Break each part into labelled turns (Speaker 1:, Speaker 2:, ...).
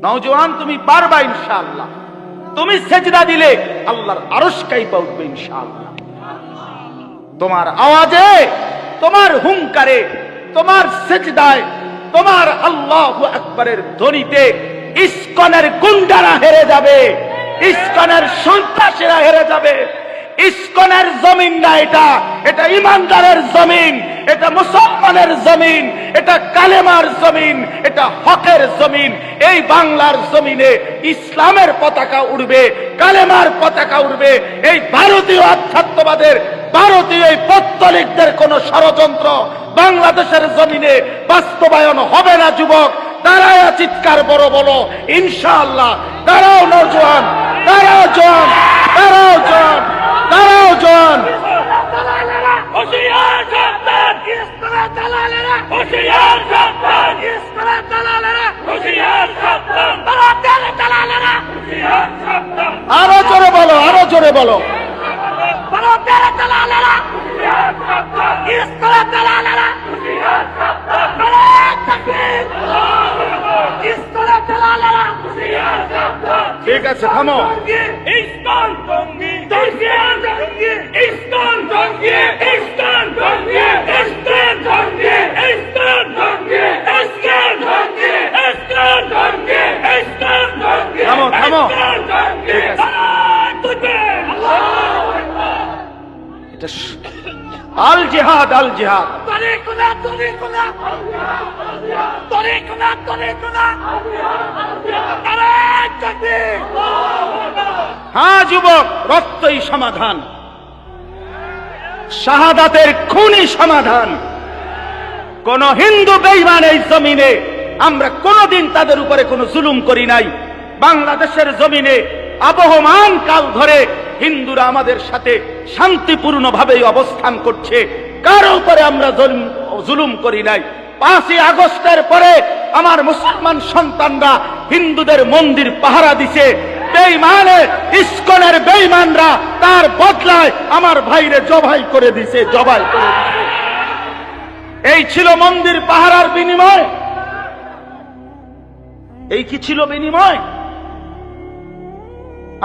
Speaker 1: নওজোয়ান তুমি পারবা ইনশাআল্লাহ। তুমি সেজদা দিলে আল্লাহর আরশ কাঁপা উঠবে ইনশাআল্লাহ। তোমার আওয়াজে, তোমার হুঙ্কারে, তোমার সেজদায়, তোমার আল্লাহু আকবারের ধ্বনিতে ইসকনের গুন্ডারা হেরে যাবে, ইসকনের সন্ত্রাসীরা হেরে যাবে। ইসকনের জমিন না এটা, এটা ইমানদারের জমিন, এটা মুসলমানের জমিন, এটা কালেমার জমিন, এটা হকের জমিন। এই বাংলার জমিনে ইসলামের পতাকা উড়বে, কালেমার পতাকা উড়বে। এই ভারতীয় আধ্যাত্মবাদের, ভারতীয় এই পৌত্তলিকদের কোন ষড়যন্ত্র বাংলাদেশের জমিনে বাস্তবায়ন হবে না। যুবক দাঁড়ায় চিৎকার বড় বলো ইনশাআল্লাহ। দাঁড়াও নওজোয়ান, দাঁড়াও জোয়ান, দাঁড়াও জোয়ান, দাঁড়াও জোয়ান।
Speaker 2: হুশিয়ার সাবধান, ইসলামের দালালেরা হুশিয়ার সাবধান, ইসলামের দালালেরা হুশিয়ার সাবধান, ভারতের দালালেরা হুশিয়ার সাবধান।
Speaker 1: আরো জোরে বলো, আরো জোরে বলো।
Speaker 2: ভারতের দালালেরা হুশিয়ার সাবধান, ইসলামের দালালেরা হুশিয়ার সাবধান। নারায়ে তাকবীর, ইসলামের দালালেরা হুশিয়ার সাবধান।
Speaker 1: ঠিক আছে, থামো।
Speaker 2: ইসলাম জঙ্গি, ইসলাম জঙ্গি, ইসলাম জঙ্গি, ইসলাম জঙ্গি, ইসলাম জঙ্গি, ইসলাম জঙ্গি, ইসলাম জঙ্গি, ইসলাম জঙ্গি, ইসলাম জঙ্গি।
Speaker 1: থামো, থামো।
Speaker 2: ঠিক আছে।
Speaker 1: এটা আল জিহাদ, আল জিহাদ।
Speaker 2: তরিকুনা, তরিকুনা, তরিকুনা, তরিকুনা। নারায়ে তাকবীর।
Speaker 1: হ্যাঁ যুবক, রক্তই সমাধান, শাহাদাতের খুনই সমাধান। কোন হিন্দু বেঈমান এই জমিনে আমরা কোনদিন তাদের উপরে কোনো জুলুম করি নাই। বাংলাদেশের জমিনে আবহমান কাল ধরে হিন্দুরা আমাদের সাথে শান্তিপূর্ণ ভাবেই অবস্থান করছে, কারো উপরে আমরা জুলুম করি নাই। 5ই আগস্টের পরে আমার মুসলমান সন্তানরা হিন্দুদের মন্দির পাহারা দিছে। বেঈমানে ইসকনের বেঈমানরা তার বদলায় আমার ভাইরে জবাই করে দিছে, জবাই করে দিছে। এই ছিল মন্দির পাহারার বিনিময়? এই কি ছিল বিনিময়?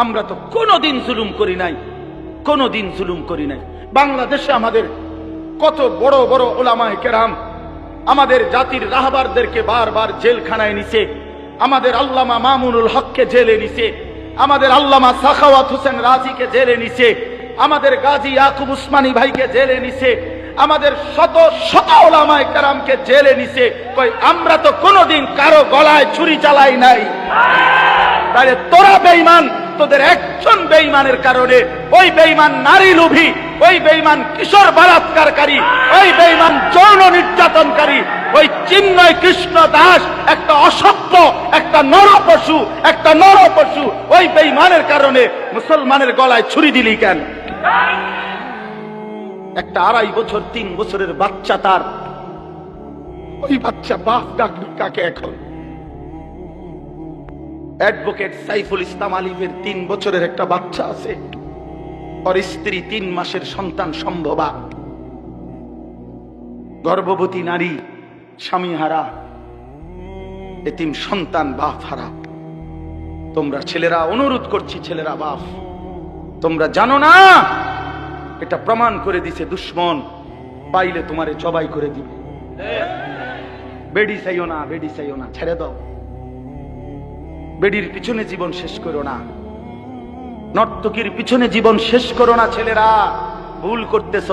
Speaker 1: আমরা তো কোনোদিন জুলুম করি নাই, কোনোদিন জুলুম করি নাই। বাংলাদেশে আমাদের কত বড় বড় উলামায়ে কেরাম আমাদের জাতির রাহবারদেরকে বারবার জেলখানায় নিছে। আমাদের আল্লামা মামুনুল হককে জেলে নিছে, আমাদের আল্লামা সাখাওয়াত হোসেন রাজিকে জেলে নিছে, আমাদের গাজী ইয়াকুব উসমানী ভাইকে জেলে নিছে, আমাদের শত শত উলামায়ে কেরামকে জেলে নিছে। কই আমরা তো কোনোদিন কারো গলায় ছুরি চালাই নাই। তাহলে তোরা বেঈমান, তোদের একজন বেঈমানের কারণে ওই বেঈমান নারী লোভী, ওই বেঈমান কিশোর বলাৎকারকারী, ওই বেঈমান যৌন নির্যাতনকারী, ওই চিন্ময় কৃষ্ণ দাস একটা অসভ্য, একটা নরপশু, একটা নরপশু, ওই বেঈমানের কারণে মুসলমানের গলায় ছুরি দিলি কেন? একটা 2.5 বছর 3 বছরের বাচ্চা, তার ওই বাচ্চা বাপ ডাকলি কাকে? এখন অ্যাডভোকেট সাইফুল ইসলাম আলিমের 3 বছরের একটা বাচ্চা আছে, ওর স্ত্রী 3 মাসের সন্তান সম্ভবা, গর্ভবতী নারী, স্বামী হারা, এতিম সন্তান, বাপ হারা। তোমরা ছেলেরা, অনুরোধ করছি ছেলেরা, বাপ তোমরা জানো না এটা প্রমাণ করে দিছে দুশ্মন, পাইলে তোমারে জবাই করে দিবে। বেডি চাইও না, বেডি চাইও না, ছেড়ে দাও। বেডির পিছনে জীবন শেষ করো না, নর্তকীর পিছনে জীবন শেষ করো না। ছেলেরা ভুল করতেছ,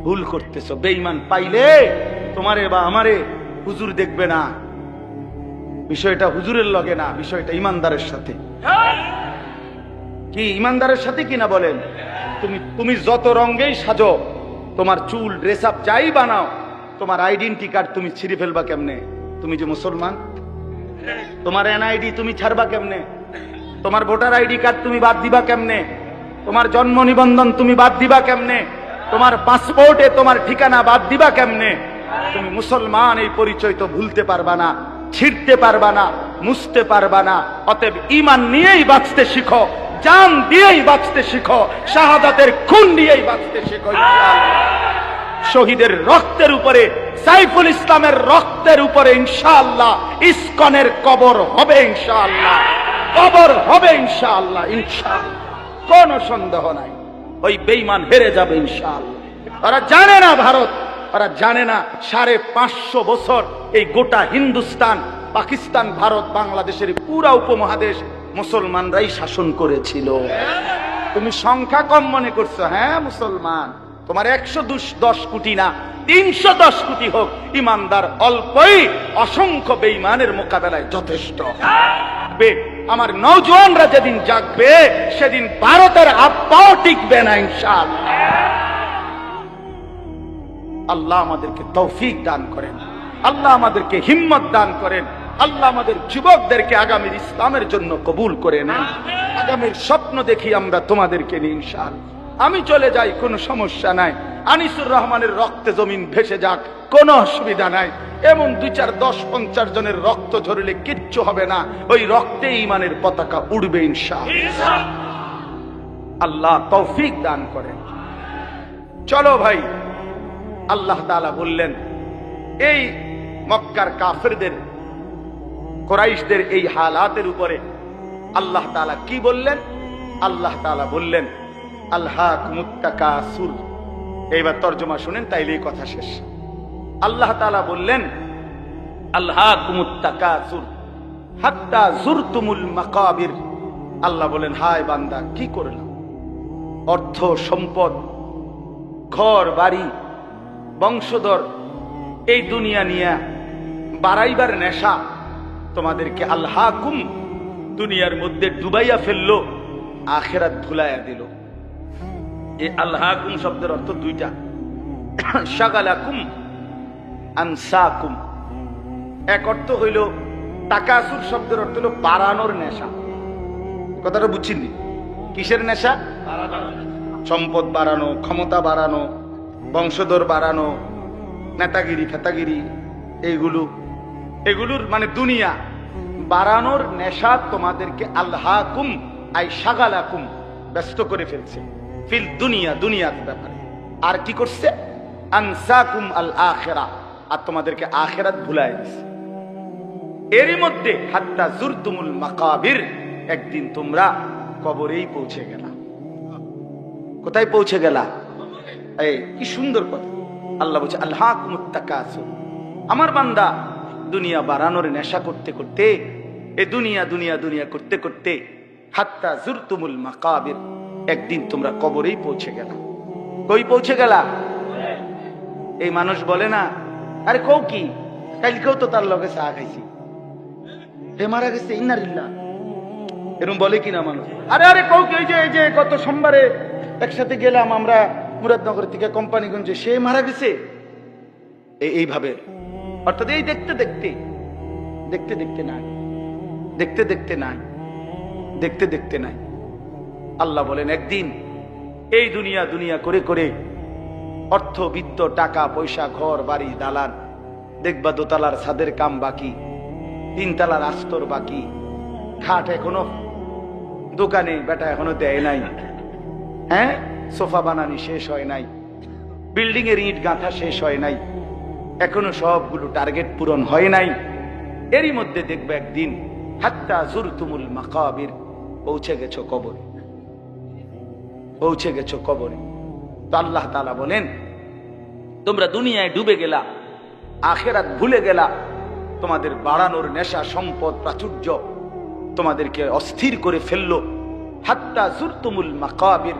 Speaker 1: ভুল করতেছ। বেঈমান পাইলে তোমারে বা আমারে হুজুর দেখবে না। বিষয়টা হুজুরের লগে না, বিষয়টা ইমানদারের সাথে। কি ইমানদারের সাথে কিনা বলেন? তুমি যত রঙেই সাজো, তোমার চুল ড্রেস আপ যাই বানাও, তোমার আইডেন্টি কার্ড তুমি ছিঁড়ে ফেলবা কেমনে? তুমি যে মুসলমান, তোমার এনআইডি তুমি ছাড়বা কেমনে? তোমার ভোটার আইডি কার্ড তুমি বাদ দিবা কেমনে? তোমার জন্ম নিবন্ধন তুমি বাদ দিবা কেমনে? তোমার পাসপোর্টে তোমার ঠিকানা বাদ দিবা কেমনে? তুমি মুসলমান, এই পরিচয় তো ভুলতে পারবা না, ছিঁড়তে পারবা না, মুছতে পারবা না। অতএব ঈমান নিয়েই বাঁচতে শিখো, জান দিয়েই বাঁচতে শিখো, শাহাদাতের খুন দিয়েই বাঁচতে শিখো। শহীদের রক্তের উপরে, সাইফুল ইসলামের রক্তের উপরে ইনশাআল্লাহ ইসকনের কবর হবে ইনশাআল্লাহ, কবর হবে ইনশাআল্লাহ, ইনশাআল্লাহ, কোনো সন্দেহ নাই। ওই বেঈমান হেরে যাবে ইনশাআল্লাহ। ওরা জানে না ভারত, ওরা জানে না 550 বছর এই গোটা হিন্দুস্তান, পাকিস্তান, ভারত, বাংলাদেশের পুরা উপমহাদেশ মুসলমানরাই শাসন করেছিল। তুমি সংখ্যা কম মনে করছো, হ্যাঁ মুসলমান, তোমার 110 কোটি না 310 কোটি হোক, ইমানদার অল্পই অসংখ্য বেঈমানের মোকাবেলায় যথেষ্ট। আমার নওজোয়ানরা যেদিন জাগবে সেদিন ভারতের আব্বাও টিকবে না ইনশাআল্লাহ। আল্লাহ আমাদেরকে তৌফিক দান করেন, আল্লাহ আমাদেরকে হিম্মত দান করেন, আল্লাহ আমাদের যুবকদেরকে আগামীর ইসলামের জন্য কবুল করে নেন। আগামীর স্বপ্ন দেখি আমরা তোমাদেরকে নিয়ে ইনশাআল্লাহ। আমি চলে যাই, কোনো সমস্যা নাই, আনিসুর রহমানের রক্তে জমিন ভেসে যাক, কোনো অসুবিধা নাই। এমন 2, 4, 10, 50 জনের রক্ত ঝরলে কিচ্ছু হবে না, ওই রক্তে ঈমানের পতাকা উড়বে ইনশাআল্লাহ। আল্লাহ তৌফিক দান করেন। চলো ভাই, আল্লাহ তাআলা বললেন এই মক্কার কাফেরদের, কুরাইশদের এই হালাতের উপরে আল্লাহ তাআলা কি বললেন? আল্লাহ তাআলা বললেন আলহাকুমুত তাকাসুর। এইবার তরজমা শুনেন, তাইলে এই কথা শেষ। আল্লাহ তাআলা বললেন আলহাকুমুত তাকাসুর হাত্তা যুরতুমুল মাকাবির। আল্লাহ বলেন, হায় বান্দা কি করলাম? অর্থ সম্পদ, ঘর বাড়ি, বংশধর, এই দুনিয়া নিয়ে বাড়াইবার নেশা তোমাদেরকে আলহাকুম, দুনিয়ার মধ্যে ডুবাইয়া ফেললো, আখিরাত ভুলাইয়া দিল। এই আলহাকুম শব্দের অর্থ দুইটা, শাগালাকুম, আনসাকুম। এক অর্থ হইল তাকাসুর শব্দের অর্থ হলো বাড়ানোর নেশা। কথাটা বুঝছিনি? কিসের নেশা? সম্পদ বাড়ানো, ক্ষমতা বাড়ানো, বংশধর বাড়ানো, নেতাগিরি ফেতাগিরি, এগুলোর মানে দুনিয়া বাড়ানোর নেশা তোমাদেরকে আলহাকুম আই শাগালাকুম ব্যস্ত করে ফেলছে ফিল দুনিয়া, দুনিয়ার ব্যাপারে। আর কি করছে? আনসাকুম আল আখিরা, আর তোমাদেরকে আখিরাত ভুলাই দিছে। এরই মধ্যে হাত্তা যুরতুমুল মাকাবির, একদিন তোমরা কবরেই পৌঁছে গেলা। কোথায় পৌঁছে গেলা? এই কি সুন্দর কথা। আল্লাহ বলছে আলহাকুমুত তাকাসুর। আমার বান্দা দুনিয়া বাড়ানোর নেশা করতে করতে, এই দুনিয়া দুনিয়া দুনিয়া করতে করতে হাত্তা যুরতুমুল মাকাবির, একদিন তোমরা কবরেই পৌঁছে গেলা। কই পৌঁছে গেলা? এই মানুষ বলে না, আরে কও কি, কালকেও তো তার লগে চা খাইছি, হে মারা গেছে, ইন্নালিল্লাহ, এরকম বলে কিনা মানুষ? আরে আরে কও কি, এই যে গত সোমবারে একসাথে গেলাম আমরা মুরাদনগর থেকে কোম্পানিগঞ্জে, সে মারা গেছে, এইভাবে। অর্থাৎ এই দেখতে দেখতে দেখতে দেখতে নাই, দেখতে দেখতে নাই, দেখতে দেখতে নাই। আল্লাহ বলেন একদিন এই দুনিয়া দুনিয়া করে করে অর্থ বিত্ত, টাকা পয়সা, ঘর বাড়ি, দালান, দেখবা দোতলার ছাদের কাম বাকি, 3 তলার আস্তর বাকি, খাট এখনো দোকানে বেটা এখনো দেয় নাই, হ্যাঁ সোফা বানানি শেষ হয় নাই, বিল্ডিং এর ইট গাঁথা শেষ হয় নাই, এখনো সবগুলো টার্গেট পূরণ হয় নাই। এরই মধ্যে দেখবে একদিন হাত্তা যুরতুমুল মাকাবির, পৌঁছে গেছো কবরে, পৌঁছে গেছো কবরে। তো আল্লাহ তাআলা বলেন তোমরা দুনিয়ায় ডুবে গেলা, আখিরাত ভুলে গেলা, তোমাদের বাড়ানোর নেশা, সম্পদ, প্রাচুর্য তোমাদেরকে অস্থির করে ফেললো। হাত্তা যুরতুমুল মাকাবির,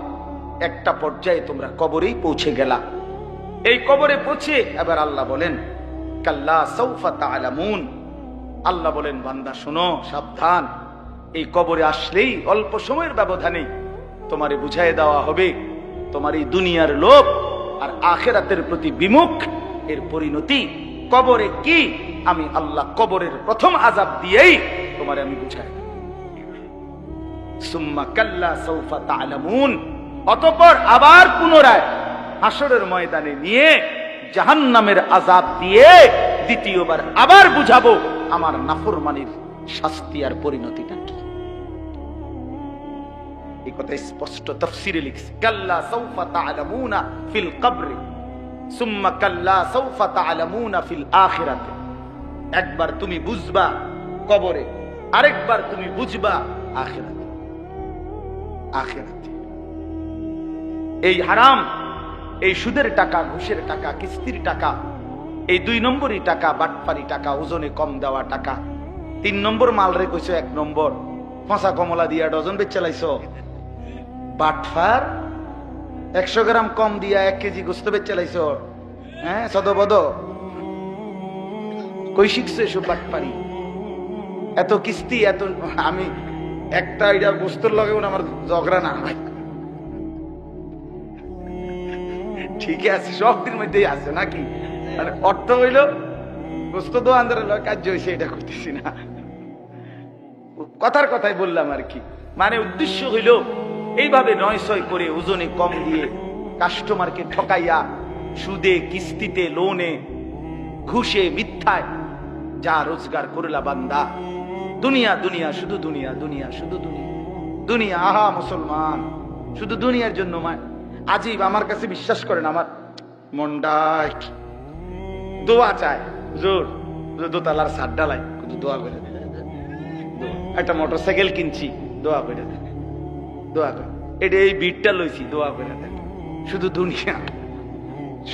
Speaker 1: একটা পর্যায়ে তোমরা কবরেই পৌঁছে গেলা। এই কবরে পৌঁছে এবার আল্লাহ বলেন কাল্লা সাউফা তা'লামুন। আল্লাহ বলেন বান্দা শোনো, সাবধান, এই কবরে আসলেই অল্প সময়ের ব্যবধানে তোমারে বুঝাই দেওয়া হবে তোমার এই দুনিয়ার লোভ আর আখিরাতের প্রতি বিমুখ এর পরিণতি কবরে কি। আমি আল্লাহ কবরের প্রথম আযাব দিয়েই তোমারে আমি বুঝাই দেব। সুম্মা কাল্লা সাউফা তা'লামুন, অতঃপর আবার পুনরায় হাসরের ময়দানে নিয়ে জাহান্নামের আযাব দিয়ে দ্বিতীয়বার আবার বুঝাবো আমার নাফরমানির শাস্তি আর পরিণতিটা কি। এই কথা স্পষ্ট তাফসীরে লিখছে, কাল্লা সাউফা তা'লামুনা ফিল কবর, সুম্মা কাল্লা সাউফা তা'লামুনা ফিল আখিরাতে। একবার তুমি বুঝবা কবরে, আরেকবার তুমি বুঝবা আখিরাতে। আখিরাতে এই হারাম, এই সুদের টাকা, ঘুষের টাকা, কিস্তির টাকা, এই 2 নম্বরই টাকা, বাটপারি টাকা, ওজনে কম দেওয়া টাকা। 3 নম্বর মাল রে কইছো 1 নম্বর ফাঁসা কমলা দিয়া ডজন বেচ চালাইছো। বাটফার 100 গ্রাম কম দিয়া 1 কেজি গোস্ত বেচ চালাইছো। হ্যাঁ, সদবদ কই শিখছো এসব বাটপারি? এত কিস্তি, এত আমি একটা এটা গোস্তর লগে আমার ঝগড়া না হয়। ঠিক আছে, সব দিন মধ্যেই আছে নাকি? মানে অর্থ হইল গোস্ত দোয়ানদারের কাজ হয়েছে, এটা করতেছি না, কথার কথাই বললাম আর কি। মানে উদ্দেশ্য হইল এইভাবে 900 করে ওজনে কম দিয়ে কাস্টমারকে ঠকাইয়া সুদে, কিস্তিতে, লোনে, ঘুষে, মিথ্যায় যা রোজগার করলা বান্দা, দুনিয়া দুনিয়া, শুধু দুনিয়া দুনিয়া, শুধু দুনিয়া দুনিয়া। আহা মুসলমান, শুধু দুনিয়ার জন্য আজীব। আমার কাছে বিশ্বাস করেন, আমার মনটাই দোয়া চায়, জোর দোতলার ছাদ ডালাই কিন্তু দোয়া করে দেন। একটা মোটরসাইকেল কিনছি, দোয়া করে দেন, দোয়া করে। এটা এই বিটটা লইছি, দোয়া করে দেন। শুধু দুনিয়া,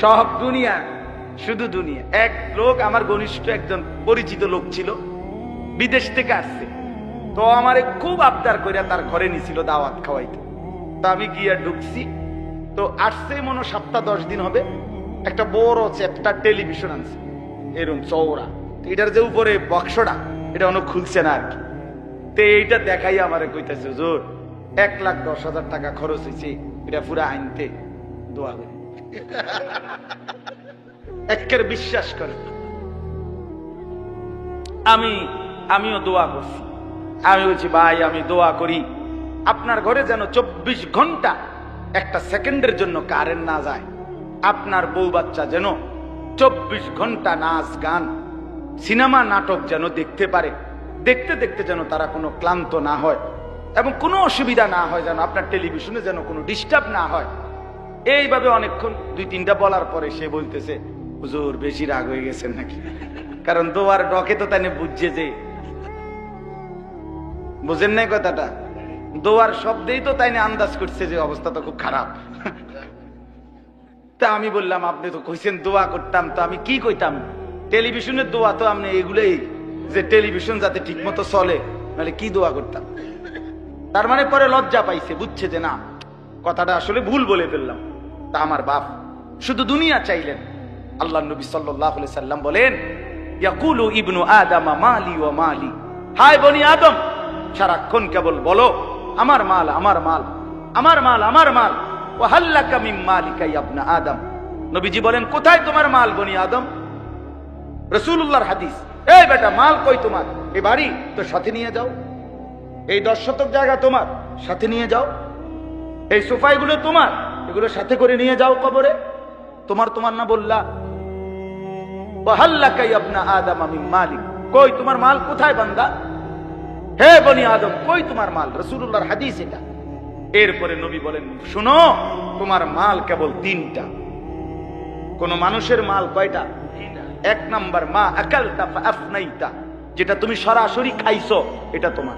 Speaker 1: সব দুনিয়া, শুধু দুনিয়া। এক লোক, আমার ঘনিষ্ঠ একজন পরিচিত লোক ছিল, বিদেশ থেকে আসছে। তো আমারে খুব আবদার কইরা তার ঘরে নিছিল দাওয়াত খাওয়াইতে। তো আমি গিয়া ঢুকছি, তো আসছে মনে 7-10 দিন হবে। একটা বড় চ্যাপ্টার টেলিভিশন আনছে, এরকম চৌড়া। এটার যে উপরে বক্সটা, এটা অনেক খুলছে না আর কি। তো এইটা দেখাই আমারে কইতেছে, হুজুর 1,10,000 টাকা খরচ হয়েছে এটা পুরা আনতে, দোয়া করে। একের বিশ্বাস করে। আমিও দোয়া করছি। আমি বলছি, ভাই আমি দোয়া করি আপনার ঘরে যেন 24 ঘন্টা একটা সেকেন্ডের জন্য কারেন্ট না যায়। আপনার বউ বাচ্চা যেন 24 ঘন্টা নাচ গান, সিনেমা, নাটক যেন দেখতে পারে। দেখতে দেখতে যেন তারা কোনো ক্লান্ত না হয় এবং কোনো অসুবিধা না হয়, যেন আপনার টেলিভিশনে যেন কোনো ডিস্টার্ব না হয়। এইভাবে অনেকক্ষণ 2-3টা বলার পরে সে বলতেছে, হুজুর বেশি রাগ হয়ে গেছেন নাকি? কারণ দোয়ার ডকে তো তাই বুঝছে যে, বুঝেন নাই কথাটা? দোয়ার শব্দেই তো তাই আন্দাজ করছে যে অবস্থা তো খুব খারাপ। তা আমি বললাম, আপনি তো কইছেন দোয়া করতাম, তো আমি কি কইতাম? টেলিভিশনের দোয়া তো আপনি এগুলোই, যে টেলিভিশন যাতে ঠিক মতো চলে, নাহলে কি দোয়া করতাম? তার মানে পরে লজ্জা পাইছে, বুঝছে যে না, কথাটা আসলে ভুল বলে ফেললাম। তা আমার বাপ শুধু দুনিয়া চাইলেন। আল্লাহ নবী সাল্লাল্লাহু আলাইহি সাল্লাম বলেন, ইয়াকুলু ইবনু আদম মালি ওয়া মালি। হায় বনি আদম, সারাক্ষণ কেবল বলো আমার মাল, আমার মাল, আমার মাল, আমার মাল। ওয়া হাল্লাকা মিন মালিকা ইয়া ইবনা আদম। নবীজি বলেন, কোথায় তোমার মাল বনি আদম? রাসূলুল্লাহর হাদিস, এই বেটা মাল কই তোমার? এই বাড়ি তো সাথে নিয়ে যাও, এই 10 শতক জায়গা তোমার, সাথে নিয়ে যাও, এই সোফাইগুলো তোমার, এগুলো সাথে করে নিয়ে যাও কবরে। তোমার তোমার না বললা? ওয়া হাল্লাকা ইয়া ইবনা আদম মিন মালিক। কই তোমার মাল কোথায় বান্দা? হে বনি আদম, কই তোমার মাল? রাসূলুল্লাহর হাদিস এটা। এরপরে নবী বলেন, শুনো, তোমার মাল কেবল 3টা। কোন মানুষের মাল কয়টা? 1 নাম্বার মা আকালতা ফাআফনাইতা, যেটা তুমি সরাসরি খাইছো, এটা তোমার,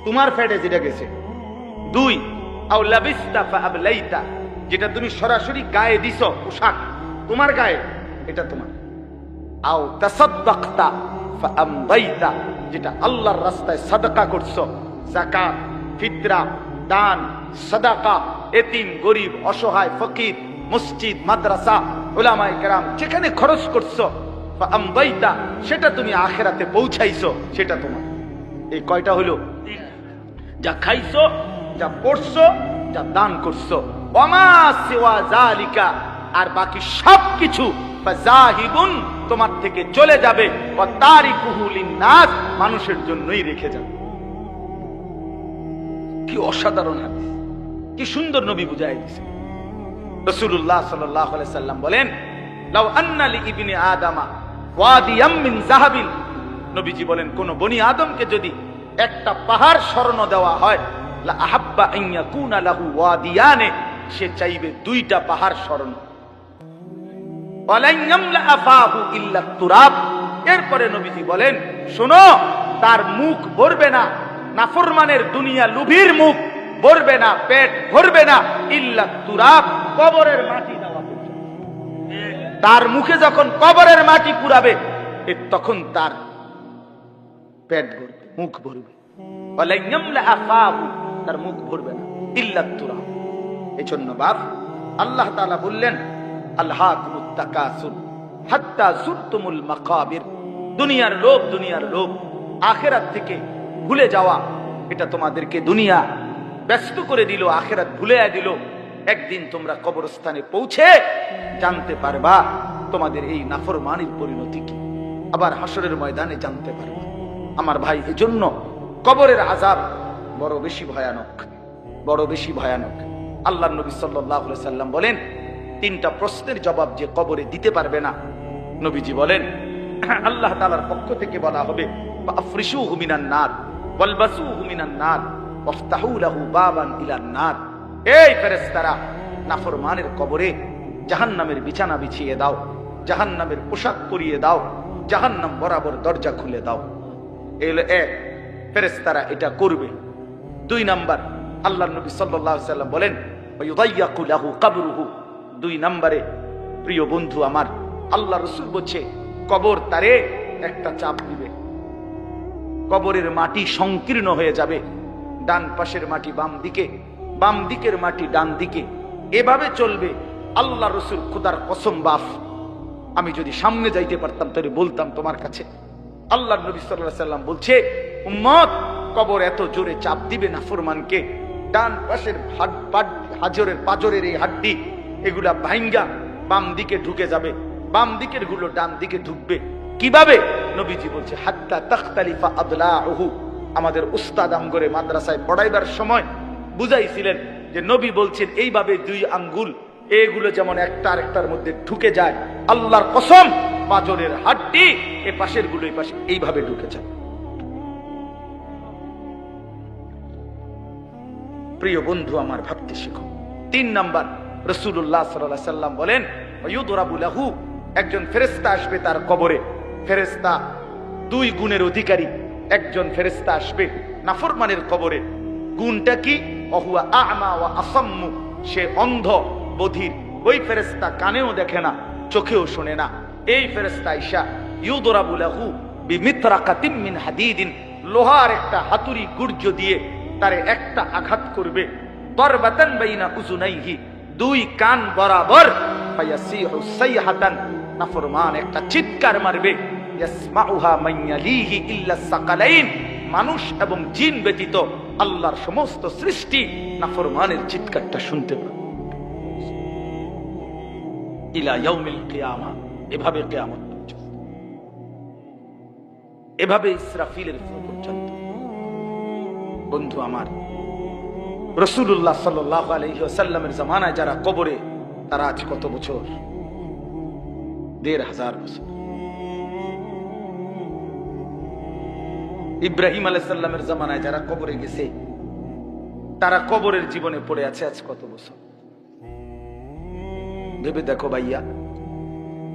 Speaker 1: তোমার পেটে যেটা গেছে। 2 আও লাবিস্তা ফাআবলাইতা, যেটা তুমি সরাসরি গায়ে দিছো, পোশাক তোমার গায়ে, এটা তোমার। আও তাসাদদাকতা ফাআমদাইতা, যেটা আল্লাহর রাস্তায় সাদকা করছো, যাকাত, ফিতরা, দান, সাদাকা, এতিম, গরিব, অসহায়, ফকির, মসজিদ, মাদ্রাসা, উলামায়ে কেরাম যেখানে খরচ করছো, ফাআমদাইতা, সেটা তুমি আখিরাতে পৌঁছাইছো, সেটা তোমার। এই কয়টা হলো? যা খাইছো, যা পড়ছো, যা দান করছো। ওয়ামা সিওয়া যালিকা, আর বাকি সবকিছু ফাযাহিবুন, তোমার থেকে চলে যাবে, ওয়া তারিকুহু লিন্নাস, মানুষের জন্যই রেখে যাবে। কি অসাধারণ হাদিস, কি সুন্দর নবী বুঝাই দিয়েছে। রাসূলুল্লাহ সাল্লাল্লাহু আলাইহি সাল্লাম বলেন, লাউ আন্না লি ইবনি আদামা ওয়াদিয়াম মিন যাহাবিন, নবীজি বলেন, কোন বনি আদমকে যদি একটা পাহাড় স্বর্ণ দেওয়া হয়, লা আহাব্বা আন ইয়াকুনা লাহু ওয়াদিয়ানে, সে চাইবে 2টা পাহাড় স্বর্ণ। ওয়ালান ইয়ামলা আফাহু ইল্লা তুরাব। এরপরে নবীজি বলেন, শোনো, তার মুখ ভরবে না, নাফরমানের দুনিয়া লুভির মুখ ভরবে না, পেট ভরবে না, ইল্লা তুরাব, কবরের মাটি দেওয়া পর্যন্ত। তার মুখে যখন কবরের মাটি পুরাবে, তখন তার পেট ভরবে, মুখ ভরবে। ওয়ালান ইয়ামলা আফাহু, তার মুখ ভরবে না, ইল্লা তুরাব। এজন্য বাপ আল্লাহ তাআলা বললেন, আলহাকুমুত তাকাসুর হাত্তা যুরতুমুল মাকাবির। দুনিয়ার লোভ, দুনিয়ার লোভ, আখিরাত থেকে ভুলে যাওয়া, এটা তোমাদেরকে দুনিয়া ব্যস্ত করে দিল, আখিরাত ভুলে দিল। একদিন তোমরা কবরস্থানে পৌঁছে জানতে পারবা তোমাদের এই নাফরমানির পরিণতি কি, আবার হাসরের ময়দানে জানতে পারবা। আমার ভাই, এজন্য কবরের আযাব বড় বেশি ভয়ানক, বড় বেশি ভয়ানক। আল্লাহর নবী সাল্লাল্লাহু আলাইহি সাল্লাম বলেন, তিনটা প্রশ্নের জবাব যে কবরে দিতে পারবে না, নবীজি বলেন আল্লাহ তাআলার পক্ষ থেকে বলা হবে, আফরিশুহু মিনান নার ওয়ালবাসুহু মিনান নার ওয়াফতাহু লাহু বাবান ইলান নার। এই ফেরেশতারা, নাফরমানের কবরে জাহান্নামের বিছানা বিছিয়ে দাও, জাহান্নামের পোশাক পরিয়ে দাও, জাহান্নাম বরাবর দরজা খুলে দাও। এলো এক, ফেরেশতারা এটা করবে। দুই নাম্বার, আল্লাহর নবী সাল্লাল্লাহু আলাইহি সাল্লাম বলেন, ওয়ায়ুদাইয়াকু লাহু কবরুহু। দুই নম্বরে, প্রিয় বন্ধু আমার, আল্লাহ রাসূল বলছে, কবর তারে একটা চাপ দিবে, কবরের মাটি সংকীর্ণ হয়ে যাবে, ডান পাশের মাটি বাম দিকে, বাম দিকের মাটি ডান দিকে, এভাবে চলবে। আল্লাহ রাসূল, খোদার কসম বাপ, আমি যদি সামনে যাইতে পারতাম তাহলে বলতাম তোমার কাছে। আল্লাহর নবী সাল্লাল্লাহু আলাইহি সাল্লাম বলছে, উম্মত, কবর এত জোরে চাপ দিবে নাফরমানকে, ডান পাশের হাজরের পাজরের এই হাড্ডি, এগুলা ভাঙ্গা বাম দিকে ঢুকে যাবে, বাম দিকের গুলো ডান দিকে ঢুকবে। কিভাবে? নবীজি বলছে, হাত্তা তাখতালিফা আদলাউহু। আমাদের উস্তাদ আমগরে মাদ্রাসায় পড়াইবার সময় বুঝাইছিলেন যে নবী বলছেন এইভাবে দুই আঙ্গুল এগুলো যেমন একটা আরেকটার মধ্যে ঢুকে যায়, আল্লাহর কসম পাজরের হাড্ডি এ পাশের গুলো এই পাশে এইভাবে ঢুকে যায়। প্রিয় বন্ধু আমার, ভাবতে শিখো। তিন নাম্বার, রাসূলুল্লাহ সাল্লাল্লাহু আলাইহি সাল্লাম বলেন, ওয়ায়ুদরাবু লাহু। একজন ফেরেশতা আসবে তার কবরে। ফেরেশতা দুই গুণের অধিকারী। একজন ফেরেশতা আসবে নাফরমানের কবরে। গুণটা কি? ওহুয়া আ'মা ওয়া আসাম্মু। সে অন্ধ, বধির। ওই ফেরেশতা কানেও দেখে না, চোখেও শোনে না। এই ফেরেশতা আইসা ইউদরাবু লাহু বিমিতরাকাতিন মিন হাদিদিন। লোহার একটা হাতুড়ি গুর্জ দিয়ে তারে একটা আঘাত করবে। দরবাতান বাইনা উযুনাইহি, দুই কান বরাবর। ফায়াসিহু সাইহাতান, নাফরমান একটা চিৎকার মারবে। ইয়াসমাউহা মান ইয়ালিহি ইল্লা সাকালাইন, মানুষ এবং জিন ব্যতীত আল্লাহর সমস্ত সৃষ্টি নাফরমানের চিৎকারটা শুনতে পাবে। ইলা ইয়াউমিল কিয়ামা, এভাবে কিয়ামত পর্যন্ত, এভাবে ইসরাফিলের পর্যন্ত। বন্ধু আমার, রাসূলুল্লাহ সাল্লাল্লাহু আলাইহি ওয়াসাল্লামের জামানায় যারা কবরে, তারা আজ কত বছর? ১৫০০ বছর। ইব্রাহিম আলাইহিস সালামের জামানায় যারা কবরে গেছে, তারা কবরের জীবনে পড়ে আছে আজ কত বছর? ভেবে দেখো ভাইয়া।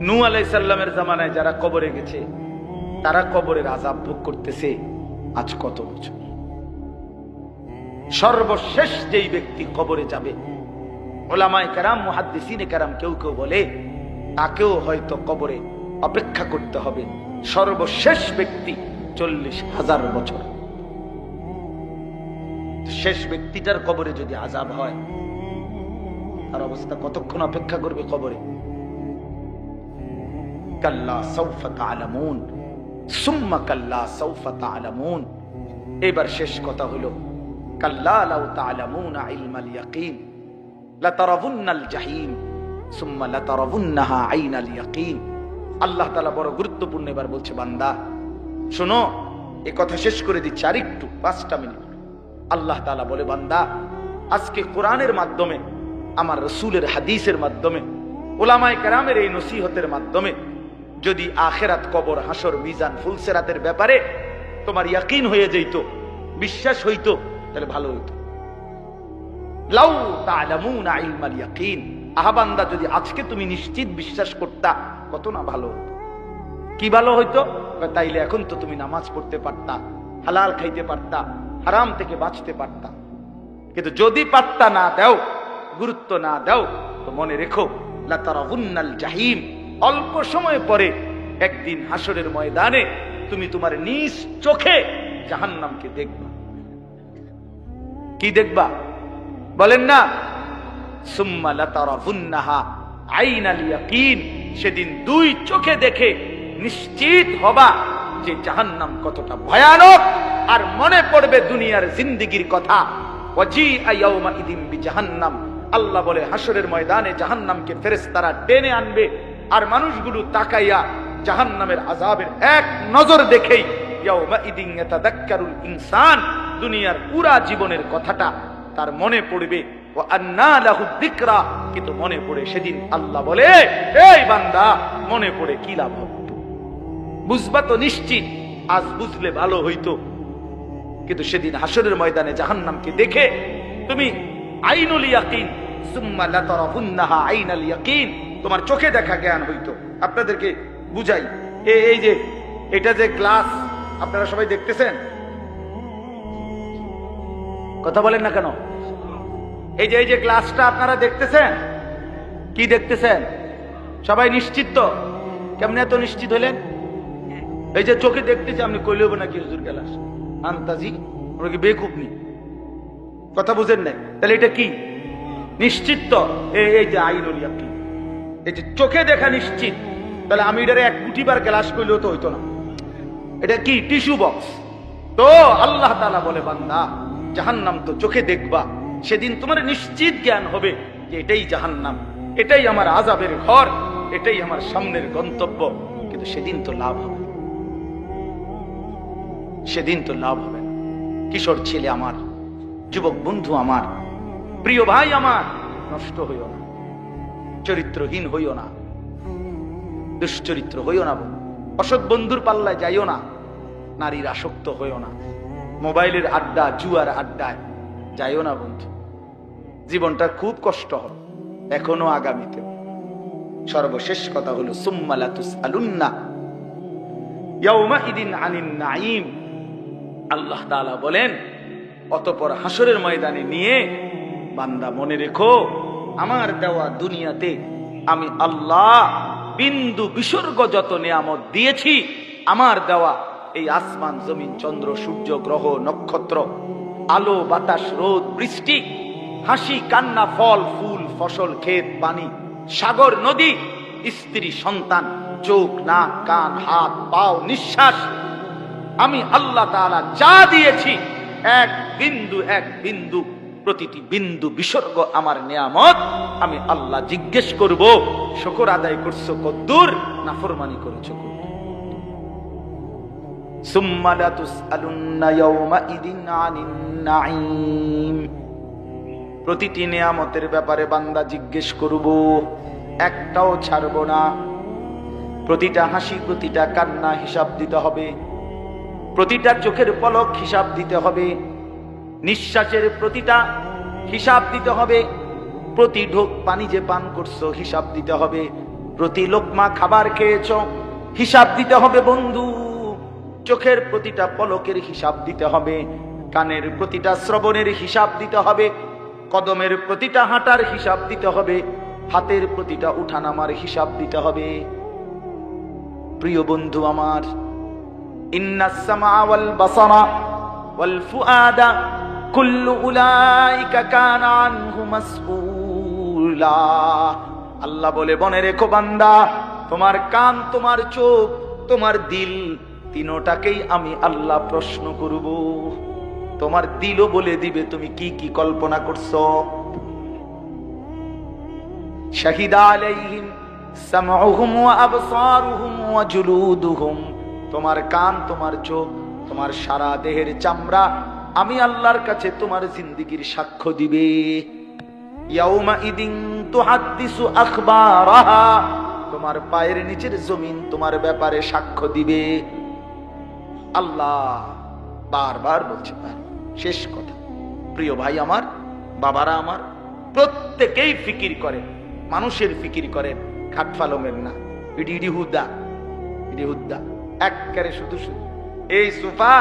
Speaker 1: নূহ আলাইহিস সালামের জামানায় যারা কবরে গেছে, তারা কবরের আযাব ভোগ করতেছে আজ কত বছর? সর্বশেষ যেই ব্যক্তি কবরে যাবে, উলামায়ে কেরাম, মুহাদ্দিসিনে কেরাম কেউ কেউ বলে তাকেও হয়তো কবরে অপেক্ষা করতে হবে। সর্বশেষ ব্যক্তি ৪০,০০০ বছর। শেষ ব্যক্তিটার কবরে যদি আযাব হয়, তার অবস্থা কতক্ষণ অপেক্ষা করবে কবরে? কাল্লা সাউফা তা'লামুন সুম্মা কাল্লা সাউফা তা'লামুন। এবার শেষ কথা হলো, কাল্লা লাউ তা'লামুনা ইলমাল ইয়াকিন লাতারাবুন্নাল জাহিম সুম্মা লাতারাবুন্নাহা আইনাল ইয়াকিন। আল্লাহ তাআলা বড় গুরুত্বপূর্ণ এবার বলছে, বান্দা শোনো, এই কথা শেষ করে দিচ্ছি আরেকটু ৫টা মিনিট। আল্লাহ তাআলা বলে, বান্দা আজকে কোরআনের মাধ্যমে, আমার রাসূলের হাদিসের মাধ্যমে, উলামায়ে কেরামের এই নসিহতের মাধ্যমে যদি আখিরাত, কবর, হাসর, মিজান, ফুলসিরাতের ব্যাপারে তোমার ইয়াকিন হয়ে যেত, বিশ্বাস হইতো, তাহলে ভালো হইতো। লাউ তা'লামুনা ইলমাল ইয়াকিন, আহাবান্দা, যদি আজকে তুমি নিশ্চিত বিশ্বাস করতা কত না ভালো হতো। কি ভালো হইতো? তাইলে এখন তো তুমি নামাজ পড়তে পারতা, হালাল খাইতে পারতা, হারাম থেকে বাঁচতে পারতা। কিন্তু যদি পাত্তা না দাও, গুরুত্ব না দাও, তো মনে রেখো লাতারাউন্নাল জাহিম, অল্প সময় পরে একদিন হাসরের ময়দানে তুমি তোমার নিজ চোখে জাহান্নামকে দেখবা। কি দেখবা বলেন না? সুম্মা লাতারাউন্নাহা আইনাল ইয়াকিন, সেদিন দুই চোখে দেখে নিশ্চিত হবা যে জাহান্নাম কতটা ভয়ানক। আর মনে পড়বে দুনিয়ার জিন্দেগির কথা। ওয়াজিআ ইয়াউমাইদিন বিজাহান্নাম, আল্লাহ বলে হাসরের ময়দানে জাহান্নামকে ফেরেশতারা টেনে আনবে, আর মানুষগুলো তাকাইয়া জাহান্নামের আযাবের এক নজর দেখেই ইয়াউমাইদিন ইয়াতাযাক্কারুল ইনসান, দুনিয়ার পুরা জীবনের কথাটা তার মনে পড়বে। ওয়া আন্না লাহু যিকরা, কিন্তু মনে পড়ে সেদিন আল্লাহ বলে, এই বান্দা মনে পড়ে কি লাভ হবে? বুঝবা তো নিশ্চিত, আজ বুঝলে ভালো হইতো। কিন্তু সেদিন হাসরের ময়দানে জাহান্নামকে দেখে তুমি আইনুল ইয়াকিন, সুম্মা লাতারাউন্নাহা আইনাল ইয়াকিন, তোমার চোখে দেখা জ্ঞান হইতো। আপনাদেরকে বুঝাই, এই যে এটা যে গ্লাস আপনারা সবাই দেখতেছেন, কথা বলেন না কেন? এই যে গ্লাসটা আপনারা দেখতেছেন, কি দেখতেছেন? সবাই নিশ্চিত তো? কেমনে এত নিশ্চিত হলেন? এই যে চোখে দেখতেছি, আপনি কইলে হবে নাকি হুজুর গ্লাস আন্তাজি? আমরা কি বেকুব নি? কথা বুঝেন নাই? তাহলে এটা কি নিশ্চিত তো? এই যে আইনুল ইয়াকিন, এই যে চোখে দেখা নিশ্চিত। তাহলে আমি এটারে এক কোটিবার গ্লাস কইলেও তো হইতো না। এটা কি টিস্যু বক্স? তো আল্লাহ তাআলা বলে, বান্দা জাহান্নাম তো চোখে দেখবা, সেদিন তোমার নিশ্চিত জ্ঞান হবে যে এটাই জাহান্নাম, এটাই আমার আযাবের ঘর, এটাই আমার সামনের গন্তব্য। কিন্তু সেদিন তো লাভ হবে, সেদিন তো লাভ হবে না। কিশোর ছেলে আমার, যুবক বন্ধু আমার, প্রিয় ভাই আমার, নষ্ট হইও না, চরিত্রহীন হইও না, দুশ্চরিত্র হইও না, অসৎ বন্ধুর পাল্লায় যাইও না, নারীর আসক্ত হইও না, মোবাইলের আড্ডা, জুয়ার আড্ডায় যাইও না বন্ধু। জীবনটা খুব কষ্ট হবে, এখনো আগামীতে। সর্বশেষ কথা হলো সুম্মা লাতুসআলুন্না ইয়াউমাইদিন আনিন নাঈম। আল্লাহ তাআলা বলেন, অতঃপর হাসরের ময়দানে নিয়ে বান্দা মনে রেখো, আমার দেওয়া দুনিয়াতে আমি আল্লাহ বিন্দু বিসর্গ যত নিয়ামত দিয়েছি, আমার দেওয়া এই আসমান, জমিন, চন্দ্র, সূর্য, গ্রহ, নক্ষত্র, আলো, বাতাস, রোদ, বৃষ্টি, হাসি, কান্না, ফল, ফুল, ফসল, ক্ষেত, পানি, সাগর, নদী, স্ত্রী, সন্তান, চোখ, নাক, কান, হাত, পাও, নিঃশ্বাস, আমি আল্লাহ তাআলা যা দিয়েছি, এক বিন্দু প্রতিটি বিন্দু বিসর্গ আমার নিয়ামত। আমি আল্লাহ জিজ্ঞেস করব, শুকর আদায় করছো কদ্দুর, নাফরমানি করেছো কদ্দুর। সুম্মা লাতুসআলুন্না ইয়াউমাইদিন আনিন নাঈম। প্রতিটি নিয়ামতের ব্যাপারে বান্দা জিজ্ঞেস করব, একটাও ছাড়ব না। প্রতিটা হাসি, প্রতিটা কান্না হিসাব দিতে হবে, প্রতিটা চোখের পলক হিসাব দিতে হবে, নিঃশ্বাসের প্রতিটা হিসাব দিতে হবে, প্রতি ঢোক পানি যে পান করছো হিসাব দিতে হবে, প্রতি লোকমা খাবার খেয়েছো হিসাব দিতে হবে বন্ধু। চোখের প্রতিটা পলকের হিসাব দিতে হবে, কানের প্রতিটা শ্রবণের হিসাব দিতে হবে, কদমের প্রতিটা হাঁটার হিসাব দিতে হবে, হাতের প্রতিটা উঠানামার হিসাব দিতে হবে। প্রিয় বন্ধু আমার, ইন্নাস সামা ওয়াল বাসারা ওয়াল ফুআদা কুল্লু উলাইকা কানা আনহু মাসউলা। আল্লাহ বলে, মনে রেখো বান্দা, তোমার কান, তোমার চোখ, তোমার দিল, তিনোটাকেই আমি আল্লাহ প্রশ্ন করব। তোমার দিলও বলে দিবে তুমি কি কি কল্পনা করছো। শাহিদা আলাইহিম সামউহুম ওয়া আবসারুহুম ওয়া জুলুদুহুম। তোমার কান, তোমার চোখ, তোমার সারা দেহের চামড়া আমি আল্লাহর কাছে তোমার জিন্দেগীর সাক্ষ্য দিবে। ইয়াউমাইদিন তুহাদ্দিসু আখবারাহা। তোমার পায়ের নিচের জমিন তোমার ব্যাপারে সাক্ষ্য দিবে। আল্লাহ বারবার বলছে, শেষ কথা, প্রিয় ভাই আমার, বাবারা আমার, প্রত্যেকেই ফিকির করে মানুষের ফিকির করেন, খাটফালমের না। ইডি ইডি হুদা, ইডি হুদা, একবারে শুধু শুধু এই সোফা